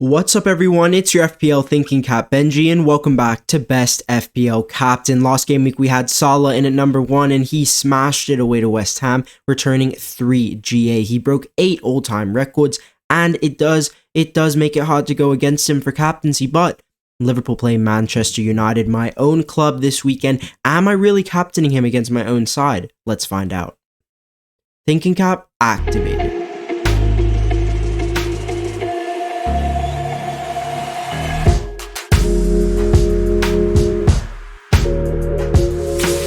What's up everyone, it's your FPL Thinking Cap Benji and welcome back to Best FPL Captain. Last game week we had Salah in at number 1 and he smashed it away to West Ham, returning 3 GA. He broke 8 all-time records and it does make it hard to go against him for captaincy, but Liverpool play Manchester United, my own club this weekend. Am I really captaining him against my own side? Let's find out. Thinking Cap activated.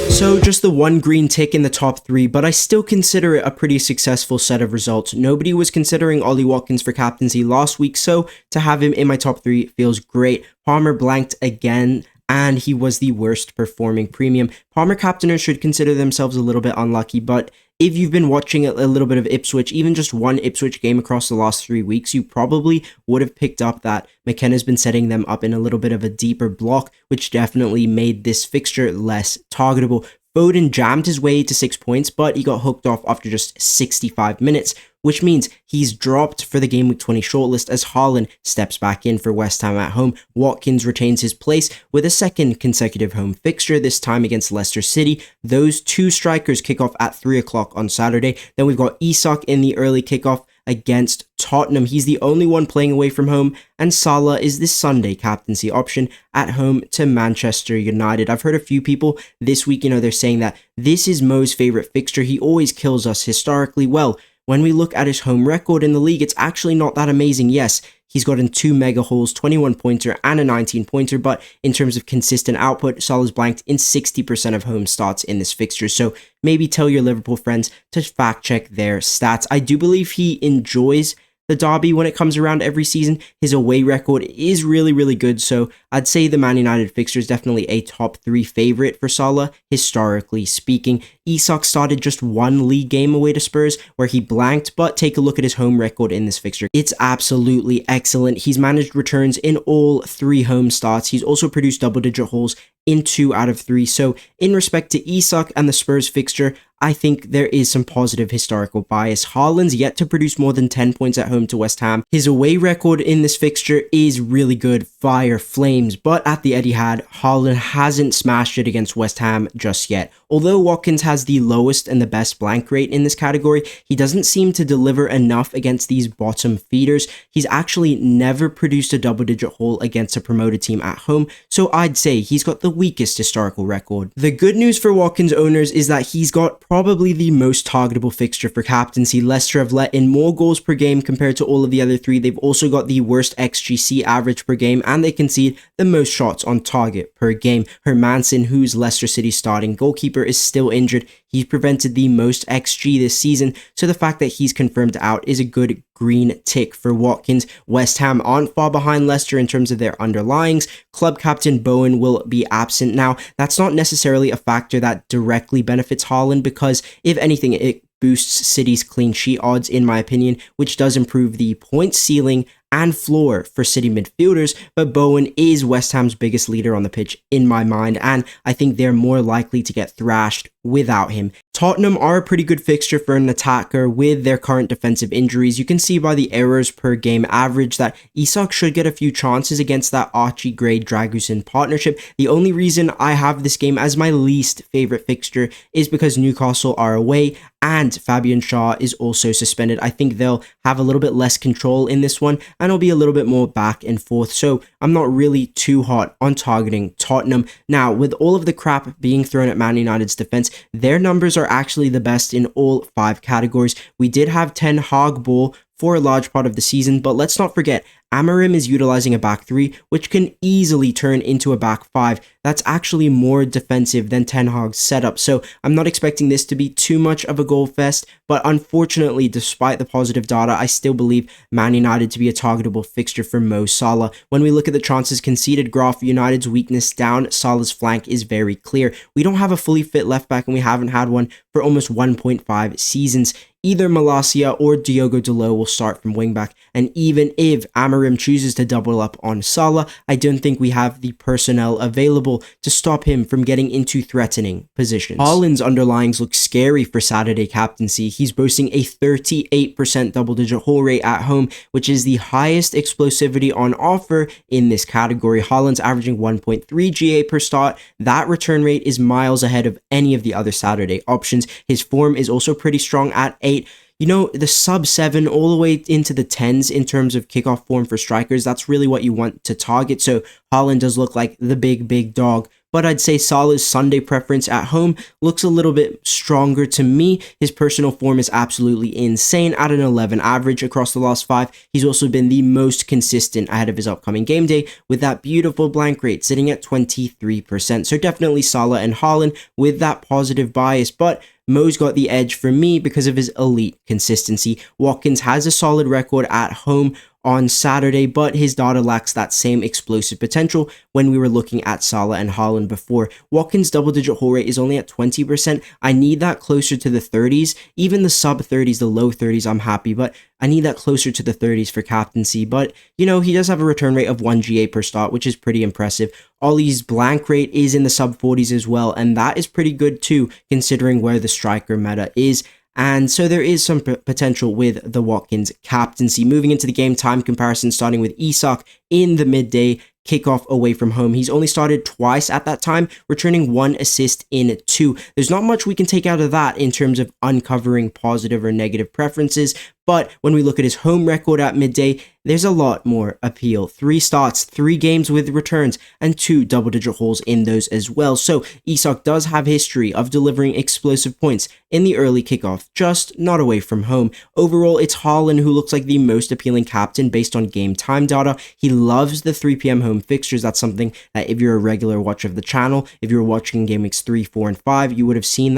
So just the one green tick in the top 3, but I still consider it a pretty successful set of results. Nobody was considering Ollie Watkins for captaincy last week, so to have him in my top 3 feels great. Palmer blanked again, and he was the worst performing premium. Palmer captainers should consider themselves a little bit unlucky, but if you've been watching a little bit of Ipswich, even just one Ipswich game across the last 3 weeks, you probably would have picked up that McKenna's been setting them up in a little bit of a deeper block, which definitely made this fixture less targetable. Foden jammed his way to 6 points, but he got hooked off after just 65 minutes, which means he's dropped for the GW20 Shortlist as Haaland steps back in for West Ham at home. Watkins retains his place with a second consecutive home fixture, this time against Leicester City. Those two strikers kick off at 3 o'clock on Saturday. Then we've got ISAK in the early kickoff against Tottenham. He's the only one playing away from home, and Salah is this Sunday captaincy option at home to Manchester United. I've heard a few people this week, they're saying that this is Mo's favorite fixture. He always kills us historically. Well, when we look at his home record in the league, it's actually not that amazing. Yes, he's gotten 2 mega hauls, 21-pointer and a 19-pointer, but in terms of consistent output, Salah's blanked in 60% of home starts in this fixture, so maybe tell your Liverpool friends to fact check their stats. I do believe he enjoys the derby when it comes around every season. His away record is really good, so I'd say the Man United fixture is definitely a top 3 favorite for Salah, historically speaking. Isak started just one league game away to Spurs where he blanked, but take a look at his home record in this fixture. It's absolutely excellent. He's managed returns in all 3 home starts. He's also produced double-digit hauls in 2 out of 3. So in respect to Isak and the Spurs fixture, I think there is some positive historical bias. Haaland's yet to produce more than 10 points at home to West Ham. His away record in this fixture is really good, fire, flames, but at the Etihad, Haaland hasn't smashed it against West Ham just yet. Although Watkins has the lowest and the best blank rate in this category, he doesn't seem to deliver enough against these bottom feeders. He's actually never produced a double-digit haul against a promoted team at home, so I'd say he's got the weakest historical record. The good news for Watkins owners is that he's got probably the most targetable fixture for captaincy. Leicester have let in more goals per game compared to all of the other 3. They've also got the worst XGC average per game, and they concede the most shots on target per game. Hermansen, who's Leicester City's starting goalkeeper, is still injured. He's prevented the most XG this season, so the fact that he's confirmed out is a good green tick for Watkins. West Ham aren't far behind Leicester in terms of their underlyings. Club captain Bowen will be absent. Now, that's not necessarily a factor that directly benefits Haaland, because if anything, it boosts City's clean sheet odds, in my opinion, which does improve the point ceiling and floor for City midfielders, but Bowen is West Ham's biggest leader on the pitch in my mind, and I think they're more likely to get thrashed without him. Tottenham are a pretty good fixture for an attacker with their current defensive injuries. You can see by the errors per game average that Isak should get a few chances against that Archie Gray-Dragusin partnership. The only reason I have this game as my least favorite fixture is because Newcastle are away and Fabian Schär is also suspended. I think they'll have a little bit less control in this one and it'll be a little bit more back and forth, so I'm not really too hot on targeting Tottenham. Now, with all of the crap being thrown at Man United's defense, their numbers are actually the best in all 5 categories. We did have Ten Hag ball for a large part of the season, but let's not forget, Amorim is utilizing a back 3, which can easily turn into a back 5. That's actually more defensive than Ten Hag's setup, so I'm not expecting this to be too much of a goal fest, but unfortunately, despite the positive data, I still believe Man United to be a targetable fixture for Mo Salah. When we look at the chances conceded graph, United's weakness down Salah's flank is very clear. We don't have a fully fit left back, and we haven't had one for almost 1.5 seasons. Either Malacia or Diogo Dalot will start from wingback, and even if Amorim Amarim chooses to double up on Salah, I don't think we have the personnel available to stop him from getting into threatening positions. Haaland's underlyings look scary for Saturday captaincy. He's boasting a 38% double-digit haul rate at home, which is the highest explosivity on offer in this category. Haaland's averaging 1.3 GA per start. That return rate is miles ahead of any of the other Saturday options. His form is also pretty strong at 8. You know, the sub 7 all the way into the 10s in terms of kickoff form for strikers, that's really what you want to target. So Haaland does look like the big dog. But I'd say Salah's Sunday preference at home looks a little bit stronger to me. His personal form is absolutely insane at an 11 average across the last 5. He's also been the most consistent ahead of his upcoming game day with that beautiful blank rate sitting at 23%. So definitely Salah and Haaland with that positive bias, but Mo's got the edge for me because of his elite consistency. Watkins has a solid record at home on Saturday, but his data lacks that same explosive potential when we were looking at Salah and Haaland before. Watkins' double-digit haul rate is only at 20%. I need that closer to the 30s. Even the sub-30s, the low 30s, I'm happy, but I need that closer to the 30s for captaincy. But, you know, he does have a return rate of 1 GA per start, which is pretty impressive. Ollie's blank rate is in the sub-40s as well, and that is pretty good too, considering where the striker meta is. And so there is some potential with the Watkins captaincy. Moving into the game time comparison, starting with ISAK in the midday kickoff away from home. He's only started twice at that time, returning 1 assist in 2. There's not much we can take out of that in terms of uncovering positive or negative preferences, but when we look at his home record at midday, there's a lot more appeal. 3 starts, 3 games with returns, and 2 double-digit hauls in those as well. So ISAK does have history of delivering explosive points in the early kickoff, just not away from home. Overall, it's Haaland who looks like the most appealing captain based on game time data. He loves the 3 p.m. home fixtures. That's something that if you're a regular watcher of the channel, if you're watching Game Weeks 3, 4, and 5, you would have seen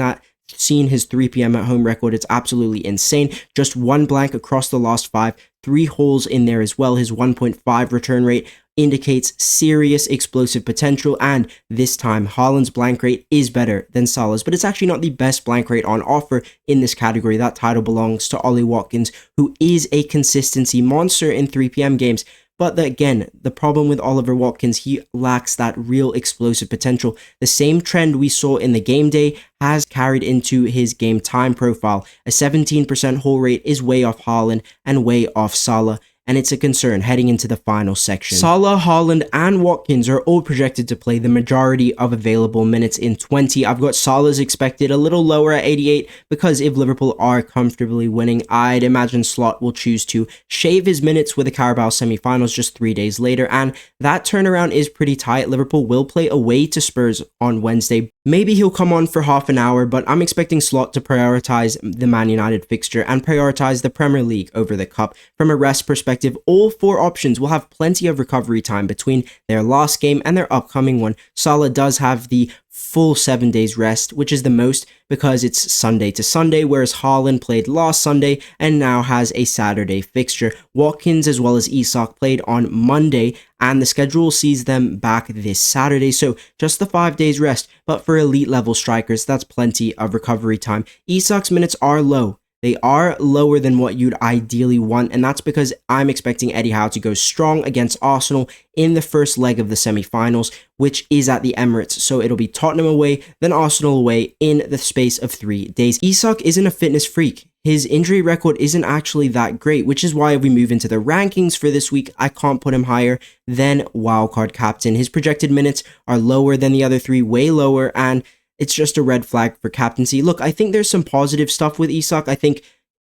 his 3 p.m. at home record. It's absolutely insane. Just 1 blank across the last 5, 3 holes in there as well. His 1.5 return rate indicates serious explosive potential, and this time Haaland's blank rate is better than Salah's, but it's actually not the best blank rate on offer in this category. That title belongs to Ollie Watkins, who is a consistency monster in 3 p.m. games. But again, the problem with Oliver Watkins, he lacks that real explosive potential. The same trend we saw in the game day has carried into his game time profile. A 17% haul rate is way off Haaland and way off Salah, and it's a concern heading into the final section. Salah, Haaland, and Watkins are all projected to play the majority of available minutes in 20. I've got Salah's expected a little lower at 88 because if Liverpool are comfortably winning, I'd imagine Slot will choose to shave his minutes with the Carabao semi-finals just 3 days later, and that turnaround is pretty tight. Liverpool will play away to Spurs on Wednesday. Maybe he'll come on for half an hour, but I'm expecting Slot to prioritize the Man United fixture and prioritize the Premier League over the Cup. From a rest perspective, all 4 options will have plenty of recovery time between their last game and their upcoming one. Salah does have the full 7 days rest, which is the most because it's Sunday to Sunday, whereas Haaland played last Sunday and now has a Saturday fixture. Watkins as well as ISAK played on Monday, and the schedule sees them back this Saturday, so just the 5 days rest, but for elite level strikers, that's plenty of recovery time. ISAK's minutes are low. They are lower than what you'd ideally want, and that's because I'm expecting Eddie Howe to go strong against Arsenal in the first leg of the semi-finals, which is at the Emirates. So it'll be Tottenham away, then Arsenal away in the space of 3 days. ISAK isn't a fitness freak. His injury record isn't actually that great, which is why if we move into the rankings for this week, I can't put him higher than wildcard captain. His projected minutes are lower than the other 3, way lower, and it's just a red flag for captaincy. Look, I think there's some positive stuff with ISAK. I think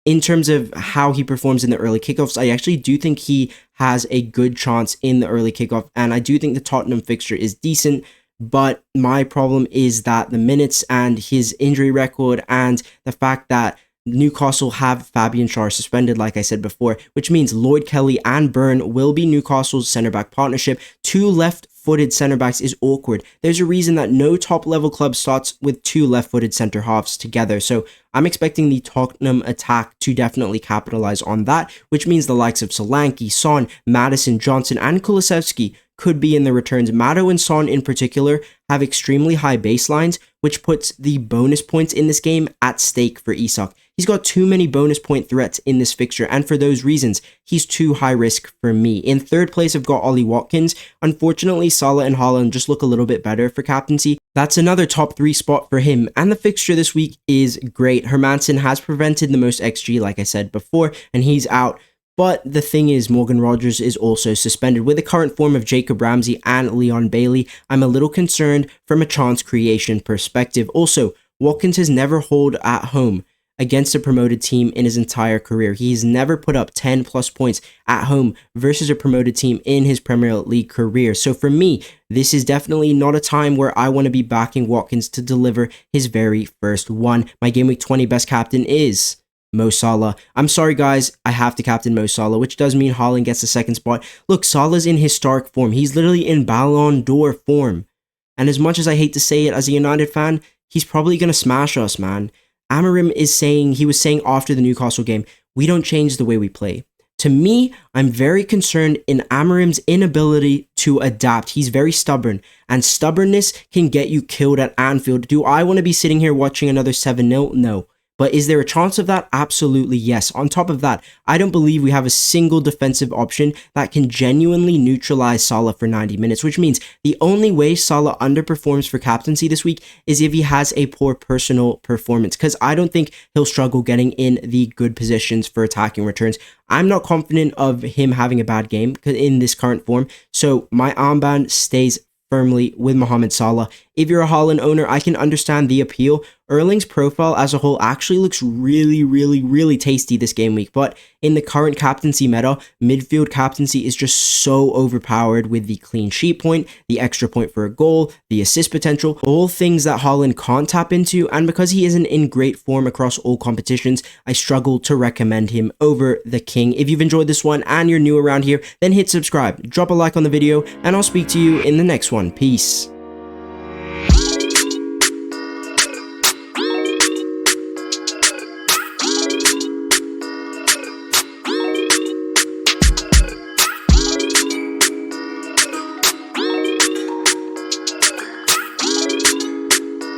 in terms of how he performs in the early kickoffs, I actually do think he has a good chance in the early kickoff, and I do think the Tottenham fixture is decent, but my problem is that the minutes and his injury record and the fact that Newcastle have Fabian Schär suspended, like I said before, which means Lloyd Kelly and Byrne will be Newcastle's centre-back partnership. 2 left-footed centre-backs is awkward. There's a reason that no top-level club starts with 2 left-footed centre-halves together, so I'm expecting the Tottenham attack to definitely capitalize on that, which means the likes of Solanke, Son, Maddison, Johnson, and Kulusevski could be in the returns. Mato and Son in particular have extremely high baselines, which puts the bonus points in this game at stake for ISAK. He's got too many bonus point threats in this fixture, and for those reasons, he's too high risk for me. In third place, I've got Ollie Watkins. Unfortunately, Salah and Haaland just look a little bit better for captaincy. That's another top 3 spot for him, and the fixture this week is great. Hermansen has prevented the most XG, like I said before, and he's out. But the thing is, Morgan Rogers is also suspended. With the current form of Jacob Ramsey and Leon Bailey, I'm a little concerned from a chance creation perspective. Also, Watkins has never holed at home against a promoted team in his entire career. He's never put up 10 plus points at home versus a promoted team in his Premier League career. So for me, this is definitely not a time where I want to be backing Watkins to deliver his very first one. My Game Week 20 best captain is Mo Salah. I'm sorry guys, I have to captain Mo Salah, which does mean Haaland gets the second spot. Look, Salah's in historic form. He's literally in Ballon d'Or form. And as much as I hate to say it as a United fan, he's probably going to smash us, man. Amorim he was saying after the Newcastle game, we don't change the way we play. To me, I'm very concerned in Amorim's inability to adapt. He's very stubborn, and stubbornness can get you killed at Anfield. Do I want to be sitting here watching another 7-0? No. But is there a chance of that? Absolutely yes. On top of that, I don't believe we have a single defensive option that can genuinely neutralize Salah for 90 minutes, which means the only way Salah underperforms for captaincy this week is if he has a poor personal performance, because I don't think he'll struggle getting in the good positions for attacking returns. I'm not confident of him having a bad game in this current form, so my armband stays firmly with Mohamed Salah. If you're a Haaland owner, I can understand the appeal. Erling's profile as a whole actually looks really tasty this game week, but in the current captaincy meta, midfield captaincy is just so overpowered with the clean sheet point, the extra point for a goal, the assist potential, all things that Haaland can't tap into, and because he isn't in great form across all competitions, I struggle to recommend him over the king. If you've enjoyed this one and you're new around here, then hit subscribe, drop a like on the video, and I'll speak to you in the next one. Peace.